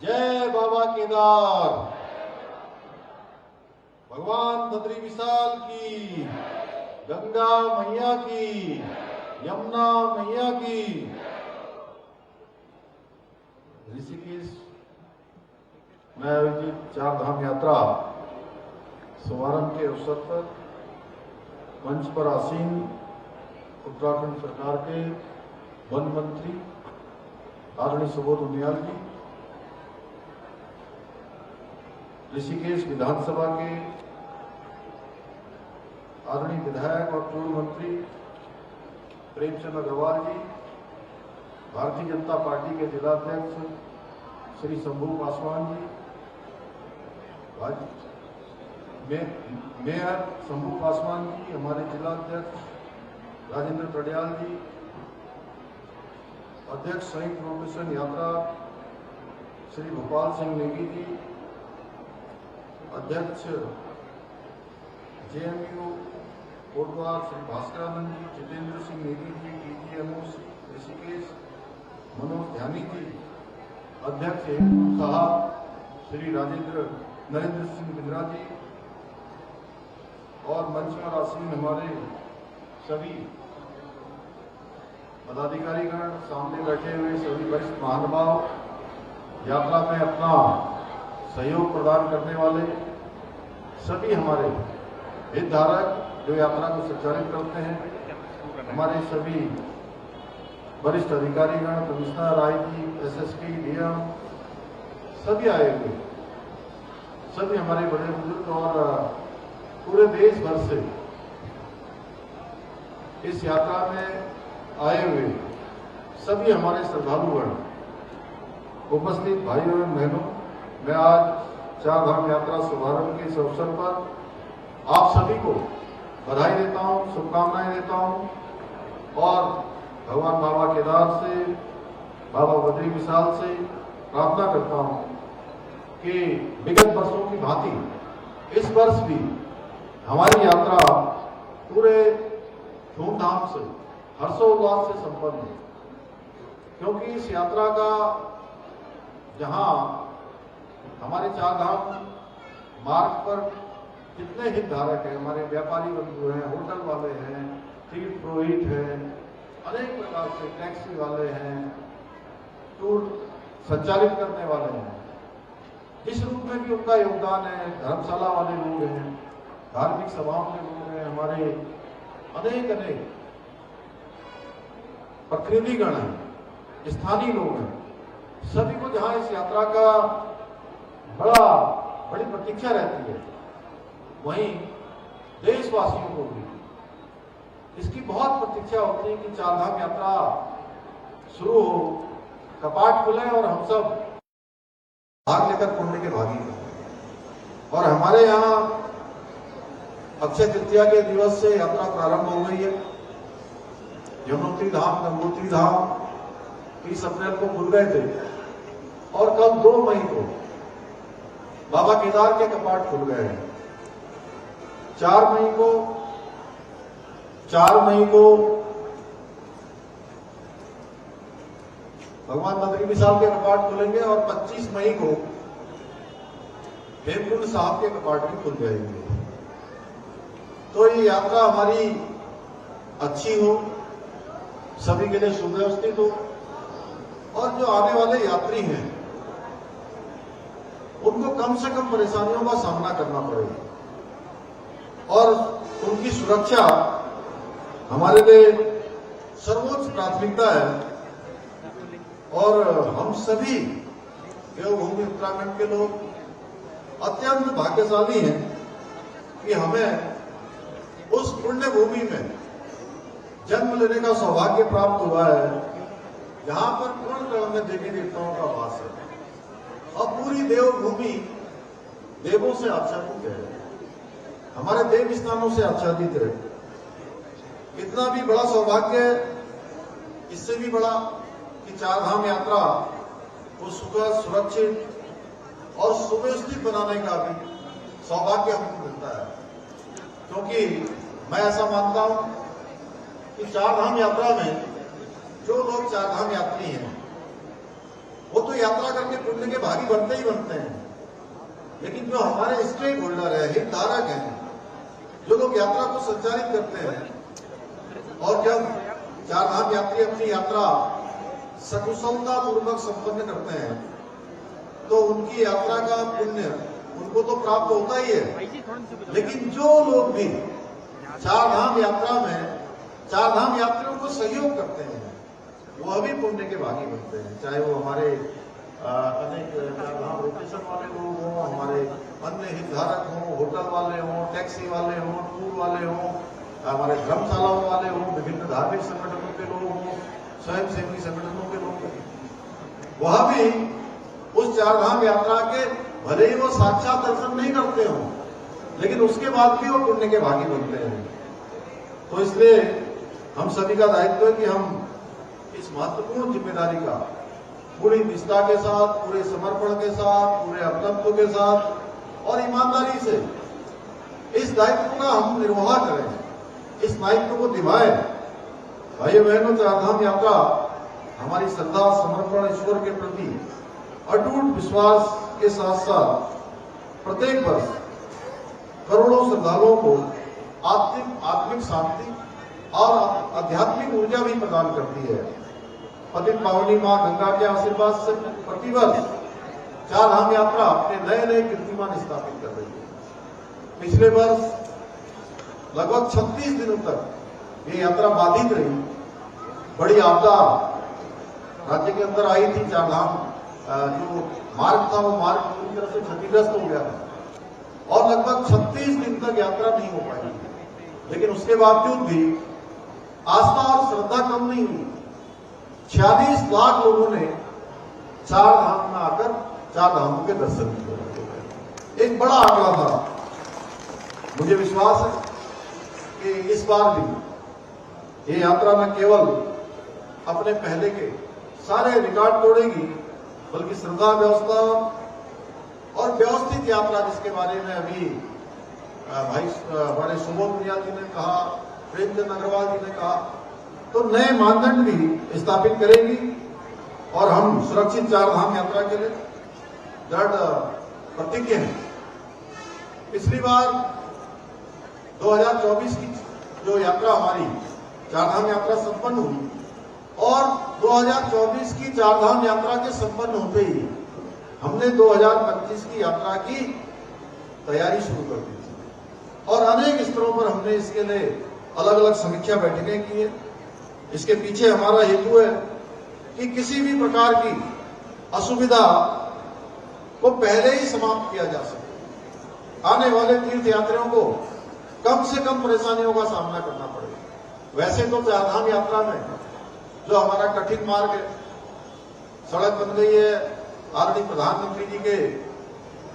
जय बाबा केदार। भगवान बद्री विशाल की, गंगा मैया की, यमुना मैया की। ऋषिकेश में आयोजित चार धाम यात्रा शुभारंभ के अवसर पर मंच पर आसीन उत्तराखंड सरकार के वन मंत्री आदरणीय सुबोध उनियाल जी, ऋषिकेश विधानसभा के आदरणीय विधायक और पूर्व मंत्री प्रेमचंद अग्रवाल जी, भारतीय जनता पार्टी के जिलाध्यक्ष श्री शंभू पासवान जी, मेयर शंभू पासवान जी, हमारे जिलाध्यक्ष राजेंद्र पटियाल जी, अध्यक्ष संयुक्त प्रोफेशन यात्रा श्री भोपाल सिंह नेगी जी, अध्यक्ष जेएमयू कोटद्वार श्री भास्करानंद जी, जितेंद्र सिंह नेगी जी, डीजीएमओ ऋषिकेश मनोज ध्यानी जी, अध्यक्ष हेमकुंड साहब श्री नरेंद्र सिंह बिंद्रा जी, और मंच पर आसीन हमारे सभी पदाधिकारीगण, सामने बैठे हुए सभी वरिष्ठ महानुभाव, यात्रा में अपना सहयोग प्रदान करने वाले सभी हमारे हितधारक जो यात्रा को संचालित करते हैं, हमारे सभी वरिष्ठ अधिकारीगण, कमिश्नर, आईजी, एसएसपी, डीएम, सभी आए हुए, सभी हमारे बड़े बुजुर्ग और पूरे देश भर से इस यात्रा में आए हुए सभी हमारे श्रद्धालुगण, उपस्थित भाइयों एवं बहनों, मैं आज चार धाम यात्रा शुभारंभ के इस अवसर पर आप सभी को बधाई देता हूं, शुभकामनाएं देता हूं और भगवान बाबा केदार से, बाबा बद्री विशाल से प्रार्थना करता हूं कि विगत वर्षों की भांति इस वर्ष भी हमारी यात्रा पूरे धूमधाम से, हर्षोल्लास से संपन्न है, क्योंकि इस यात्रा का जहां हमारे चार धाम मार्ग पर कितने हितधारक हैं, हमारे व्यापारी बंधु हैं, होटल वाले हैं, तीर्थ पुरोहित हैं, अनेक प्रकार से टैक्सी वाले हैं, टूर संचालित करने वाले हैं, जिस रूप में भी उनका योगदान है, धर्मशाला वाले लोग हैं, धार्मिक सभाओं के लोग हैं, हमारे अनेक प्रतिनिधिगण हैं, स्थानीय लोग हैं, सभी को जहां इस यात्रा का बड़ी प्रतीक्षा रहती है, वहीं देशवासियों को भी इसकी बहुत प्रतीक्षा होती है कि चार धाम यात्रा शुरू हो, कपाट खुले और हम सब भाग लेकर पुण्य के भागी हैं। और हमारे यहाँ अक्षय तृतीया के दिवस से यात्रा प्रारंभ हो गई है। यमुनोत्री धाम, गंगोत्री धाम 30 अप्रैल को खुल गए थे और कल 2 मई को बाबा केदार के कपाट खुल गए हैं। 4 मई को भगवान बद्री विशाल के कपाट खुलेंगे और 25 मई को हेमकुंड साहब के कपाट भी खुल जाएंगे। तो ये यात्रा हमारी अच्छी हो, सभी के लिए सुव्यवस्थित हो और जो आने वाले यात्री हैं उनको कम से कम परेशानियों का सामना करना पड़ेगा और उनकी सुरक्षा हमारे लिए सर्वोच्च प्राथमिकता है। और हम सभी देवभूमि उत्तराखंड के लोग अत्यंत भाग्यशाली हैं कि हमें उस पुण्य भूमि में जन्म लेने का सौभाग्य प्राप्त हुआ है जहां पर पूर्ण क्रम में देवी देवताओं का वास है और पूरी देवभूमि देवों से आच्छादित है, हमारे देव स्थानों से आच्छादित है। इतना भी बड़ा सौभाग्य, इससे भी बड़ा कि चार धाम यात्रा को सुखद, सुरक्षित और सुव्यवस्थित बनाने का भी सौभाग्य हमको मिलता है, क्योंकि मैं ऐसा मानता हूं कि चार धाम यात्रा में जो लोग चार धाम यात्री हैं वो तो यात्रा करके पुण्य के भागी बनते ही बनते हैं, लेकिन जो हमारे स्टेक होल्डर है, हितधारक हैं, जो लोग यात्रा को संचालित करते हैं और जब चारधाम यात्री अपनी यात्रा सकुशलता पूर्वक संपन्न करते हैं तो उनकी यात्रा का पुण्य उनको तो प्राप्त होता ही है, लेकिन जो लोग भी चारधाम यात्रा में चारधाम यात्रियों को सहयोग करते हैं वह भी पुण्य के भागी बनते हैं, चाहे वो हमारे अनेक चारधाम रोटेशन वाले लोग हों, हमारे अन्य हितधारक हों, होटल वाले हों, टैक्सी वाले हों, टूर वाले हों, हमारे धर्मशालाओं वाले हों, विभिन्न धार्मिक संगठनों के लोग हों, स्वयंसेवी संगठनों के लोग हों, वह भी उस चारधाम यात्रा के भले ही वो साक्षात दर्शन नहीं करते हों, लेकिन उसके बाद भी वो पुण्य के भागी बनते हैं। तो इसलिए हम सभी का दायित्व है कि हम इस महत्वपूर्ण जिम्मेदारी का पूरी निष्ठा के साथ, पूरे समर्पण के साथ, पूरे अपनत्व के साथ और ईमानदारी से इस दायित्व का हम निर्वाह करें, इस दायित्व को निभाएं। भाइयों बहनों, चारधाम यात्रा हमारी श्रद्धा, समर्पण, ईश्वर के प्रति अटूट विश्वास के साथ साथ प्रत्येक वर्ष करोड़ों श्रद्धालुओं को आत्मिक शांति और आध्यात्मिक ऊर्जा भी प्रदान करती है। पतित पावनी मां गंगा के आशीर्वाद से प्रतिवर्ष चारधाम यात्रा अपने नए नए कीर्तिमान स्थापित कर रही है। पिछले वर्ष लगभग 36 दिनों तक ये यात्रा बाधित रही। बड़ी आपदा राज्य के अंदर आई थी। चारधाम जो मार्ग था वो मार्ग पूरी तरह से क्षतिग्रस्त हो गया था और लगभग 36 दिन तक यात्रा नहीं हो पाई, लेकिन उसके बावजूद भी आस्था और श्रद्धा कम नहीं हुई। 46 लाख लोगों ने चारधाम में आकर चारधामों के दर्शन किए। एक बड़ा आंकड़ा था। मुझे विश्वास है कि इस बार भी ये यात्रा न केवल अपने पहले के सारे रिकॉर्ड तोड़ेगी, बल्कि श्रद्धा, व्यवस्था और व्यवस्थित यात्रा, जिसके बारे में अभी भाई हमारे सुबोध मिया जी ने कहा, प्रेमचंद अग्रवाल जी ने कहा, तो नए मानदंड भी स्थापित करेगी और हम सुरक्षित चारधाम यात्रा के लिए दृढ़ प्रतिज्ञ हैं। पिछली बार 2024 की जो यात्रा हमारी चारधाम यात्रा संपन्न हुई और 2024 की चारधाम यात्रा के संपन्न होते ही हमने 2025 की यात्रा की तैयारी शुरू कर दी थी और अनेक स्तरों पर हमने इसके लिए अलग अलग समीक्षा बैठकें की है। इसके पीछे हमारा हेतु है कि किसी भी प्रकार की असुविधा को पहले ही समाप्त किया जा सके, आने वाले तीर्थ यात्रियों को कम से कम परेशानियों का सामना करना पड़े। वैसे तो चारधाम यात्रा में जो हमारा कठिन मार्ग है, सड़क बन गई है। आदरणीय प्रधानमंत्री जी के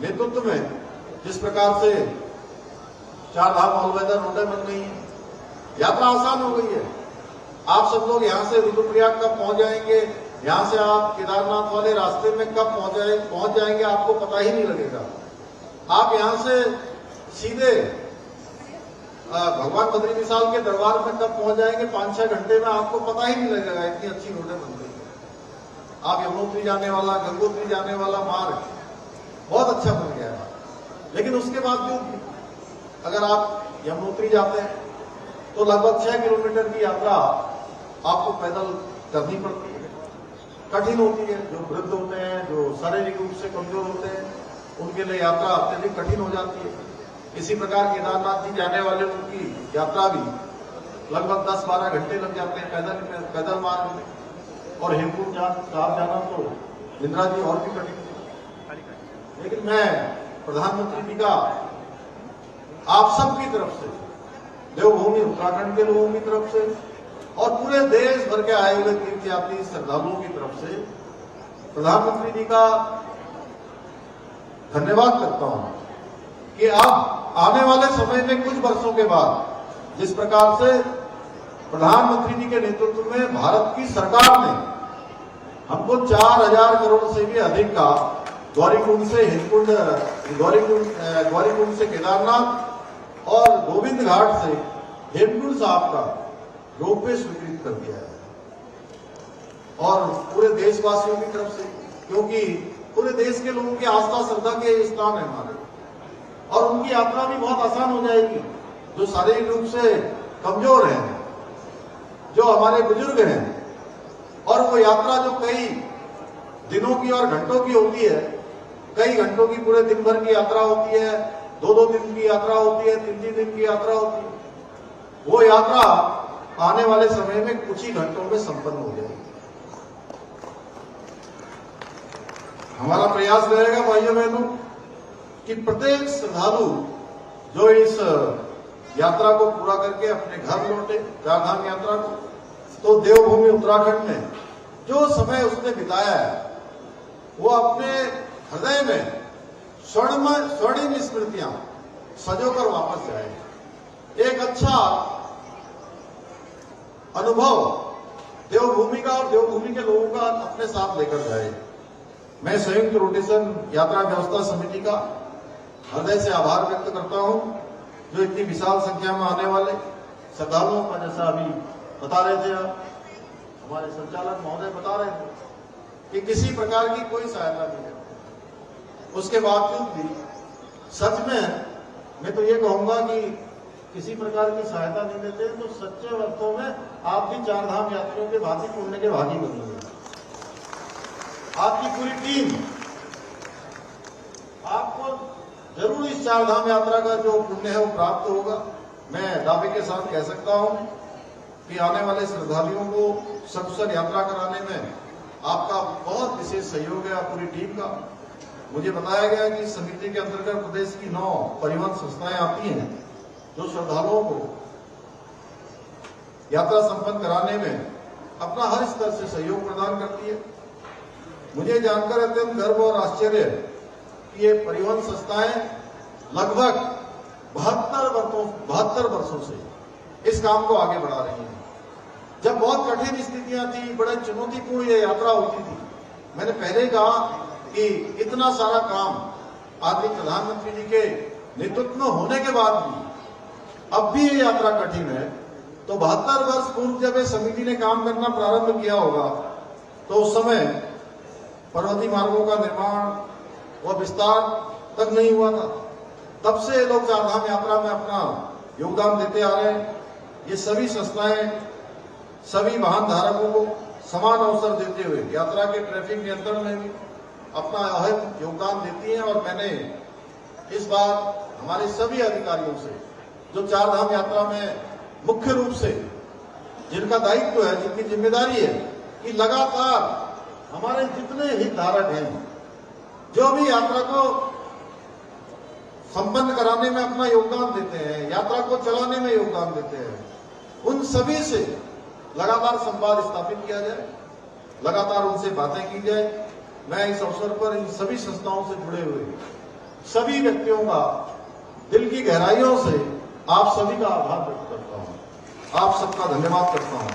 नेतृत्व में जिस प्रकार से चारधाम ऑलवेदर रोडें बन गई है, यात्रा आसान हो गई है। आप सब लोग यहाँ से रुद्रप्रयाग कब पहुंच जाएंगे, यहाँ से आप केदारनाथ वाले रास्ते में कब पहुंच जाएंगे, आपको पता ही नहीं लगेगा। आप यहाँ से सीधे भगवान बद्री विशाल के दरबार में कब पहुंच जाएंगे, 5-6 घंटे में आपको पता ही नहीं लगेगा। इतनी अच्छी रोडें बन गई है। आप यमुनोत्री जाने वाला, गंगोत्री जाने वाला मार्ग बहुत अच्छा बन गया है। लेकिन उसके बावजूद अगर आप यमुनोत्री जाते हैं तो लगभग 6 किलोमीटर की यात्रा आपको पैदल करनी पड़ती है, कठिन होती है। जो वृद्ध होते हैं, जो शारीरिक रूप से कमजोर होते हैं, उनके लिए यात्रा अत्यधिक कठिन हो जाती है। इसी प्रकार केदारनाथ जी जाने वाले उनकी यात्रा भी लगभग 10-12 घंटे लग जाते हैं पैदल मार्ग में। और हेमकुंड साहब जाना तो इंदिरा जी और भी कठिन। लेकिन मैं प्रधानमंत्री जी का आप सबकी तरफ से, देवभूमि उत्तराखंड के लोगों की तरफ से और पूरे देश भर के आए हुए तीर्थयात्री श्रद्धालुओं की तरफ से प्रधानमंत्री जी का धन्यवाद करता हूं कि अब आने वाले समय में कुछ वर्षों के बाद जिस प्रकार से प्रधानमंत्री जी के नेतृत्व में भारत की सरकार ने हमको 4000 करोड़ से भी अधिक का गौरीकुंड से हेमकुंड, गौरीकुंड से केदारनाथ और गोविंद घाट से हेमकुंड साहब का रोपवे स्वीकृत कर दिया है। और पूरे देशवासियों की तरफ से क्योंकि पूरे देश के लोगों की आस्था श्रद्धा के स्थान है हमारे, और उनकी यात्रा भी बहुत आसान हो जाएगी। जो शारीरिक रूप से कमजोर हैं, जो हमारे बुजुर्ग हैं, और वो यात्रा जो कई दिनों की और घंटों की होती है, कई घंटों की पूरे दिन भर की यात्रा होती है, 2-2 दिन की यात्रा होती है, 3-3 दिन की यात्रा होती है, वो यात्रा आने वाले समय में कुछ ही घंटों में संपन्न हो जाएगी। हमारा प्रयास रहेगा भाइयों बहनों कि प्रत्येक श्रद्धालु जो इस यात्रा को पूरा करके अपने घर लौटे, चारधाम यात्रा को, तो देवभूमि उत्तराखंड में जो समय उसने बिताया है वो अपने हृदय में स्वर्णिम स्मृतियां सजोकर वापस जाए। एक अच्छा अनुभव देवभूमि का और देवभूमि के लोगों का अपने साथ लेकर जाए। मैं संयुक्त रोटेशन यात्रा व्यवस्था समिति का हृदय से आभार व्यक्त करता हूं, जो इतनी विशाल संख्या में आने वाले श्रद्धालुओं का, जैसा अभी बता रहे थे आप, हमारे संचालक महोदय बता रहे थे कि किसी प्रकार की कोई सहायता नहीं है, उसके बावजूद भी सच में मैं तो ये कहूंगा कि किसी प्रकार की सहायता नहीं देते तो सच्चे अर्थों में आप भी चारधाम यात्रियों के भांति पुण्य के भागी बनेंगे। आपकी पूरी टीम आपको जरूर इस चारधाम यात्रा का जो पुण्य है वो प्राप्त होगा। मैं दावे के साथ कह सकता हूं कि आने वाले श्रद्धालुओं को सकुशल यात्रा कराने में आपका बहुत विशेष सहयोग है, पूरी टीम का। मुझे बताया गया कि समिति के अंतर्गत प्रदेश की 9 परिवहन संस्थाएं आती हैं जो श्रद्धालुओं को यात्रा संपन्न कराने में अपना हर स्तर से सहयोग प्रदान करती है। मुझे जानकर अत्यंत गर्व और आश्चर्य कि ये परिवहन संस्थाएं लगभग 72 वर्षों से इस काम को आगे बढ़ा रही हैं। जब बहुत कठिन स्थितियां थी, बड़े चुनौतीपूर्ण ये यात्रा होती थी, मैंने पहले कहा कि इतना सारा काम आदरणीय प्रधानमंत्री जी के नेतृत्व में होने के बाद भी अब भी ये यात्रा कठिन है, तो 72 वर्ष पूर्व जब ये समिति ने काम करना प्रारंभ किया होगा तो उस समय पर्वतीय मार्गों का निर्माण और विस्तार तक नहीं हुआ था। तब से लोग चारधाम यात्रा में अपना योगदान देते आ रहे हैं। ये सभी संस्थाएं सभी वाहन धारकों को समान अवसर देते हुए यात्रा के ट्रैफिक नियंत्रण में भी अपना अहम योगदान देती हैं। और मैंने इस बार हमारे सभी अधिकारियों से जो चारधाम यात्रा में मुख्य रूप से जिनका दायित्व है, जिनकी जिम्मेदारी है, कि लगातार हमारे जितने हितधारक हैं जो भी यात्रा को संपन्न कराने में अपना योगदान देते हैं, यात्रा को चलाने में योगदान देते हैं, उन सभी से लगातार संवाद स्थापित किया जाए, लगातार उनसे बातें की जाए। मैं इस अवसर पर इन सभी संस्थाओं से जुड़े हुए सभी व्यक्तियों का दिल की गहराइयों से आप सभी का आभार व्यक्त करता हूं, आप सबका धन्यवाद करता हूं।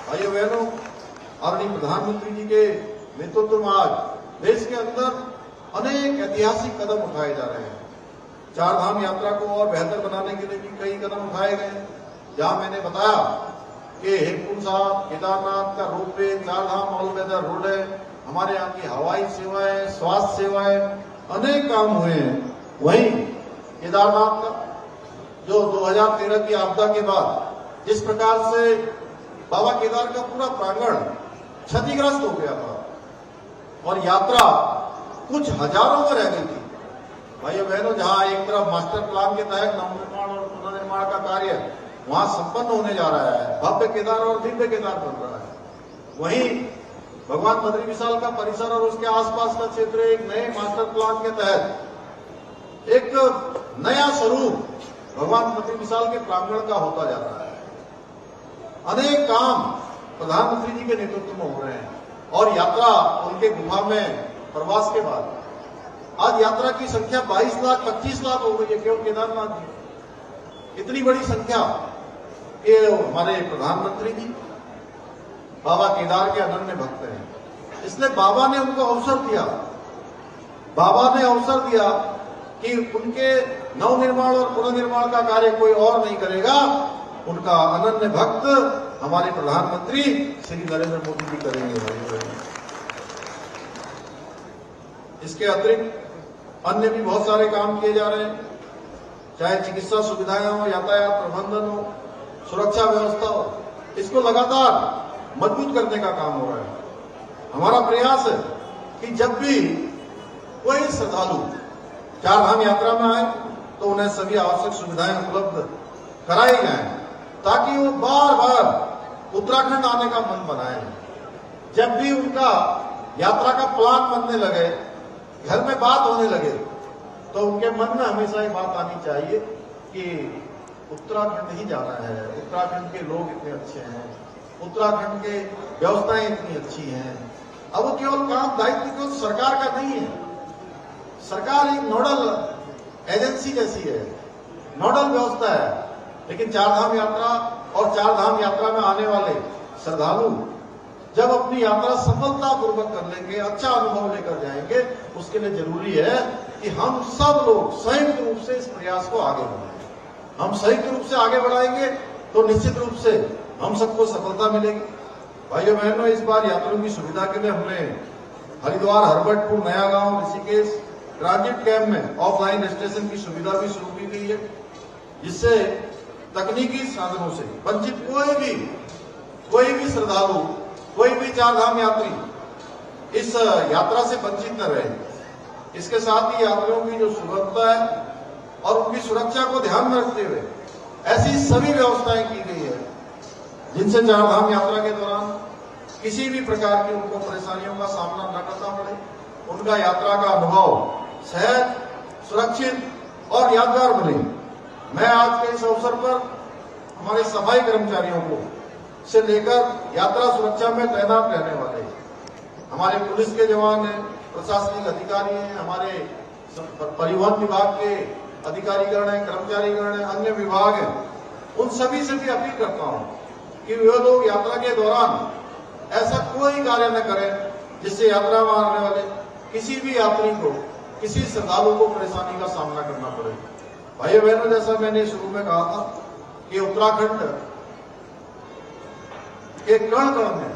भाइयों बहनों, आदरणीय प्रधानमंत्री जी के नेतृत्व में आज देश के अंदर अनेक ऐतिहासिक कदम उठाए जा रहे हैं। चारधाम यात्रा को और बेहतर बनाने के लिए भी कई कदम उठाए गए, जहां मैंने बताया कि हेमकुंड साहब, केदारनाथ का ropeway, Chardham all weather road है, हमारे यहाँ की हवाई सेवाएं, स्वास्थ्य सेवाएं, अनेक काम हुए हैं। वहीं केदारनाथ का जो 2013 की आपदा के बाद जिस प्रकार से बाबा केदार का पूरा प्रांगण क्षतिग्रस्त हो गया था और यात्रा कुछ हजारों में रह गई थी। भाइयों बहनों, जहां एक तरफ मास्टर प्लान के तहत नवनिर्माण और पुनर्निर्माण का कार्य वहां संपन्न होने जा रहा है, भव्य केदार और दिव्य केदार बन रहा है, वहीं भगवान बद्री विशाल का परिसर और उसके आसपास का क्षेत्र एक नए मास्टर प्लान के तहत एक नया स्वरूप भगवान बद्री विशाल के प्रांगण का होता जा रहा है। अनेक काम प्रधानमंत्री जी के नेतृत्व में हो रहे हैं और यात्रा उनके गुफा में प्रवास के बाद आज यात्रा की संख्या 22 लाख 25 लाख हो गई है केवल केदारनाथ जी। इतनी बड़ी संख्या ये हमारे प्रधानमंत्री जी बाबा केदार के अनन्य भक्त हैं। इसलिए बाबा ने उनको अवसर दिया, बाबा ने अवसर दिया कि उनके नवनिर्माण और पुनर्निर्माण का कार्य कोई और नहीं करेगा, उनका अनन्य भक्त हमारे प्रधानमंत्री श्री नरेंद्र मोदी जी करेंगे। इसके अतिरिक्त अन्य भी बहुत सारे काम किए जा रहे हैं, चाहे चिकित्सा सुविधाएं हो, यातायात प्रबंधन हो, सुरक्षा व्यवस्था हो, इसको लगातार मजबूत करने का काम हो रहा है। हमारा प्रयास है कि जब भी कोई श्रद्धालु चारधाम यात्रा में आए तो उन्हें सभी आवश्यक सुविधाएं उपलब्ध कराई जाएं, ताकि वो बार बार उत्तराखंड आने का मन बनाए। जब भी उनका यात्रा का प्लान बनने लगे, घर में बात होने लगे, तो उनके मन में हमेशा ये बात आनी चाहिए कि उत्तराखंड ही जाना है, उत्तराखंड के लोग इतने अच्छे हैं, उत्तराखंड के व्यवस्थाएं इतनी अच्छी हैं। अब वो केवल काम दायित्व केवल सरकार का नहीं है, सरकार एक नोडल एजेंसी जैसी है, नोडल व्यवस्था है, लेकिन चारधाम यात्रा और चारधाम यात्रा में आने वाले श्रद्धालु जब अपनी यात्रा सफलतापूर्वक कर लेंगे, अच्छा अनुभव लेकर जाएंगे, उसके लिए जरूरी है कि हम सब लोग संयुक्त रूप से इस प्रयास को आगे बढ़ाएं। हम संयुक्त रूप से आगे बढ़ाएंगे तो निश्चित रूप से हम सबको सफलता मिलेगी। भाइयों बहनों, इस बार यात्रियों की सुविधा के लिए हमने हरिद्वार, हरबटपुर, नया गांव, ऋषिकेश ट्रांजिट कैंप में ऑफलाइन रजिस्ट्रेशन की सुविधा भी शुरू की गई है, जिससे तकनीकी साधनों से वंचित कोई भी श्रद्धालु, कोई भी चारधाम यात्री इस यात्रा से वंचित न रहे। इसके साथ ही यात्रियों की जो सुगमता है और उनकी सुरक्षा को ध्यान में रखते हुए ऐसी सभी व्यवस्थाएं की गई है जिनसे चारधाम यात्रा के दौरान किसी भी प्रकार की उनको परेशानियों का सामना न करना पड़े, उनका यात्रा का अनुभव सहज, सुरक्षित और यादगार बने। मैं आज के इस अवसर पर हमारे सफाई कर्मचारियों को से लेकर यात्रा सुरक्षा में तैनात रहने वाले हमारे पुलिस के जवान हैं, प्रशासनिक अधिकारी हैं, हमारे परिवहन विभाग के अधिकारीगण हैं, कर्मचारीगण हैं, अन्य विभाग हैं, उन सभी से भी अपील करता हूं कि वे लोग यात्रा के दौरान ऐसा कोई कार्य न करें जिससे यात्रा में आने वाले किसी भी यात्री को, किसी श्रद्धालु को परेशानी का सामना करना पड़े। भाइयों बहनों, जैसा मैंने शुरू में कहा था कि उत्तराखंड के कण कण में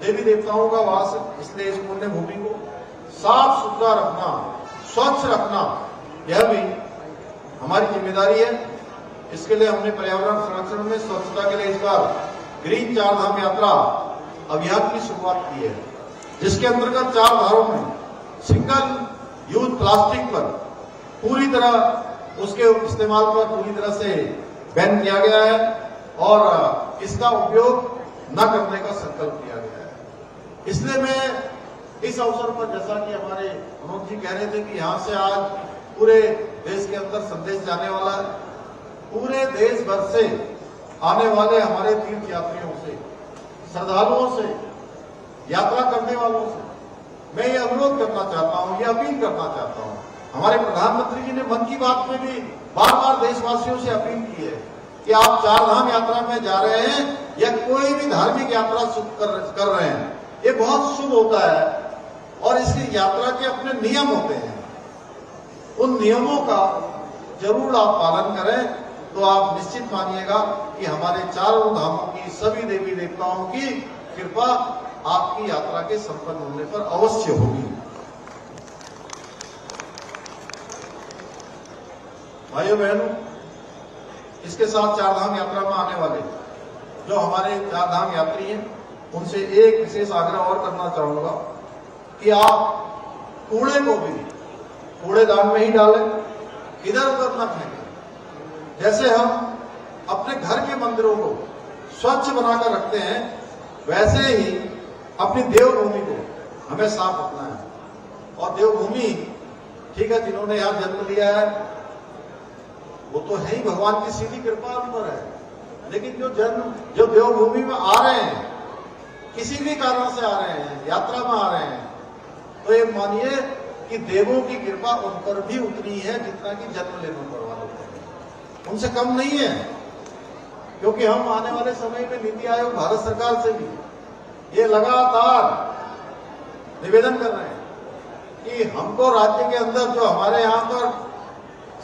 देवी देवताओं का वास है, इसलिए इस पुण्य भूमि को साफ सुथरा रखना, स्वच्छ रखना, यह भी हमारी जिम्मेदारी है। इसके लिए हमने पर्यावरण संरक्षण में स्वच्छता के लिए इस बार ग्रीन चारधाम यात्रा अभियान की शुरुआत की है, जिसके अंतर्गत 4 धारों में सिंगल यूज प्लास्टिक पर पूरी तरह उसके इस्तेमाल पर पूरी तरह से बैन किया गया है और इसका उपयोग न करने का संकल्प किया गया है। इसलिए मैं इस अवसर पर, जैसा कि हमारे मनोज जी कह रहे थे कि यहां से आज पूरे देश के अंदर संदेश जाने वाला है, पूरे देश भर से आने वाले हमारे तीर्थ यात्रियों से, श्रद्धालुओं से, यात्रा करने वालों से मैं ये अनुरोध करना चाहता हूं, ये अपील करना चाहता हूं। हमारे प्रधानमंत्री जी ने मन की बात में भी बार बार देशवासियों से अपील की है कि आप चारधाम यात्रा में जा रहे हैं या कोई भी धार्मिक यात्रा कर रहे हैं, ये बहुत शुभ होता है और इसकी यात्रा के अपने नियम होते हैं। उन नियमों का जरूर आप पालन करें तो आप निश्चित मानिएगा कि हमारे चारों धामों की, सभी देवी देवताओं की कृपा आपकी यात्रा के संपन्न होने पर अवश्य होगी। भाइयों बहनों, इसके साथ चारधाम यात्रा में आने वाले जो हमारे चारधाम यात्री हैं, उनसे एक विशेष आग्रह और करना चाहूंगा कि आप कूड़े को भी कूड़ेदान में ही डालें, इधर उधर न फेंकें। जैसे हम अपने घर के मंदिरों को स्वच्छ बनाकर रखते हैं, वैसे ही अपनी देवभूमि को हमें साफ रखना है। और देवभूमि, ठीक है, जिन्होंने यहां जन्म लिया है वो तो है ही, भगवान की सीधी कृपा उन पर है, लेकिन जो देवभूमि में आ रहे हैं, किसी भी कारण से आ रहे हैं, यात्रा में आ रहे हैं, तो ये मानिए कि देवों की कृपा उन पर भी उतनी है जितना कि जन्म लेने पर वालों पर, उनसे कम नहीं है। क्योंकि हम आने वाले समय में नीति आयोग, भारत सरकार से भी ये लगातार निवेदन कर रहे हैं कि हमको राज्य के अंदर जो हमारे यहाँ पर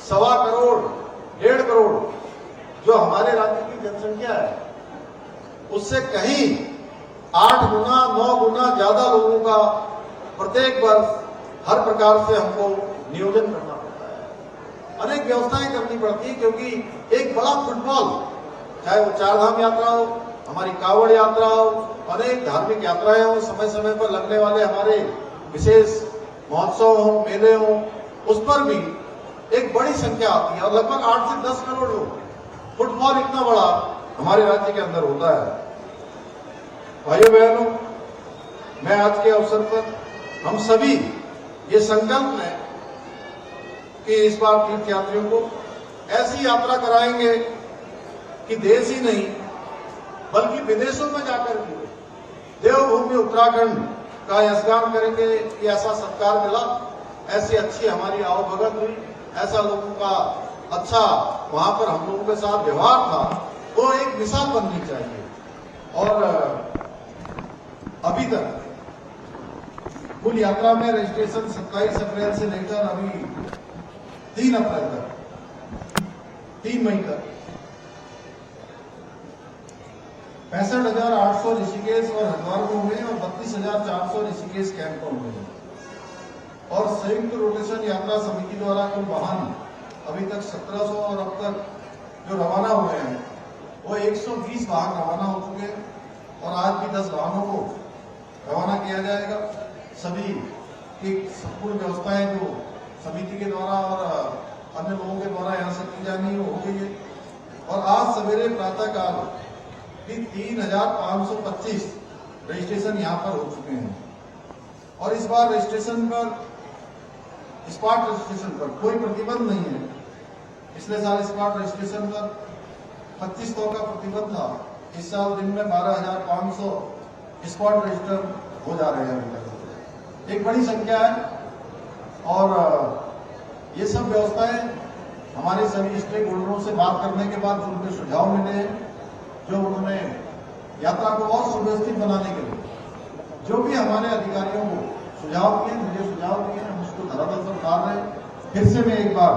1.25 करोड़ 1.5 करोड़ जो हमारे राज्य की जनसंख्या है, उससे कहीं 8 गुना 9 गुना ज्यादा लोगों का प्रत्येक वर्ष हर प्रकार से हमको नियोजन करना पड़ता है, अनेक व्यवस्थाएं करनी पड़ती है, क्योंकि एक बड़ा फुटबॉल, चाहे वो चारधाम यात्रा हो, हमारी कावड़ यात्रा हो, अनेक धार्मिक यात्राएं हो, समय समय पर लगने वाले हमारे विशेष महोत्सव हो, मेले हो, उस पर भी एक बड़ी संख्या आती है और लगभग 8 से 10 करोड़ लोग। फुटबॉल इतना बड़ा हमारे राज्य के अंदर होता है। भाइयों बहनों, मैं आज के अवसर पर हम सभी ये संकल्प लें कि इस बार तीर्थ यात्रियों को ऐसी यात्रा कराएंगे कि देश ही नहीं बल्कि विदेशों में जाकर भी देवभूमि उत्तराखंड का यशगान करेंगे कि ऐसा सत्कार मिला, ऐसी अच्छी हमारी आवभगत हुई, ऐसा लोगों का अच्छा वहां पर हम लोगों के साथ व्यवहार था, वो एक मिसाल बननी चाहिए। और अभी तक कुल यात्रा में रजिस्ट्रेशन 27 अप्रैल से लेकर अभी 3 अप्रैल तक, 3 मई तक 65,800 ऋषिकेश और हरिद्वार में हुए और 32,400 ऋषिकेश कैंपों में हुए। और संयुक्त रोटेशन यात्रा समिति द्वारा कुल वाहन अभी तक 1700 और अब तक जो रवाना हुए हैं वो 120 वाहन रवाना हो चुके हैं और आज भी 10 वाहनों को रवाना किया जाएगा। सभी की संपूर्ण व्यवस्थाएं जो समिति के द्वारा और अन्य लोगों के द्वारा यहाँ से की जानी है वो हो गई है। और आज सवेरे प्रातःकाल भी 3,525 रजिस्ट्रेशन यहाँ पर हो चुके हैं। और इस बार रजिस्ट्रेशन पर, स्पॉट रजिस्ट्रेशन पर कोई प्रतिबंध नहीं है। पिछले साल स्पॉट रजिस्ट्रेशन पर 2500 का प्रतिबंध था, इस साल दिन में 12,500 स्पॉट रजिस्टर हो जा रहे हैं अभी तक। एक बड़ी संख्या है और ये सब व्यवस्थाएं हमारे सभी स्टेक होल्डरों से बात करने के बाद जो उनके सुझाव मिले हैं, जो उन्होंने यात्रा को और सुव्यवस्थित बनाने के लिए जो भी हमारे अधिकारियों को सुझाव दिए, मुझे सुझाव दिए, हम उसको धरातल पर उतार रहे हैं। फिर से मैं एक बार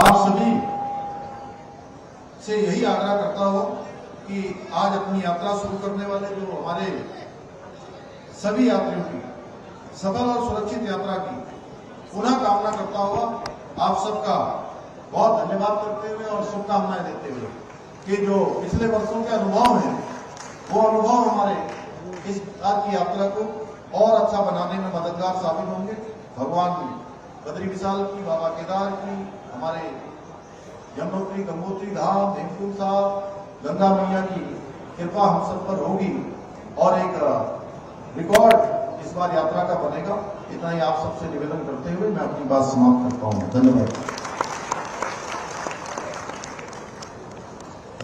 आप सभी से यही आग्रह करता हूं कि आज अपनी यात्रा शुरू करने वाले जो हमारे सभी यात्रियों की सफल और सुरक्षित यात्रा की पुनः कामना करता हुआ आप सबका बहुत धन्यवाद करते हुए और शुभकामनाएं देते हुए कि जो पिछले वर्षों के अनुभव हैं वो अनुभव हमारे इस बार की यात्रा को और अच्छा बनाने में मददगार साबित होंगे। भगवान बद्री विशाल की, बाबा केदार की, हमारे यमुनोत्री गंगोत्री धाम, हेमकुंड साहब, गंगा मैया की कृपा हम सब पर होगी और एक रिकॉर्ड इस बार यात्रा का बनेगा। इतना ही आप सबसे निवेदन करते हुए मैं अपनी बात समाप्त करता हूँ। धन्यवाद।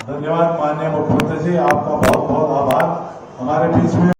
धन्यवाद माननीय मुख्यमंत्री जी, आपका बहुत बहुत आभार। हमारे बीच में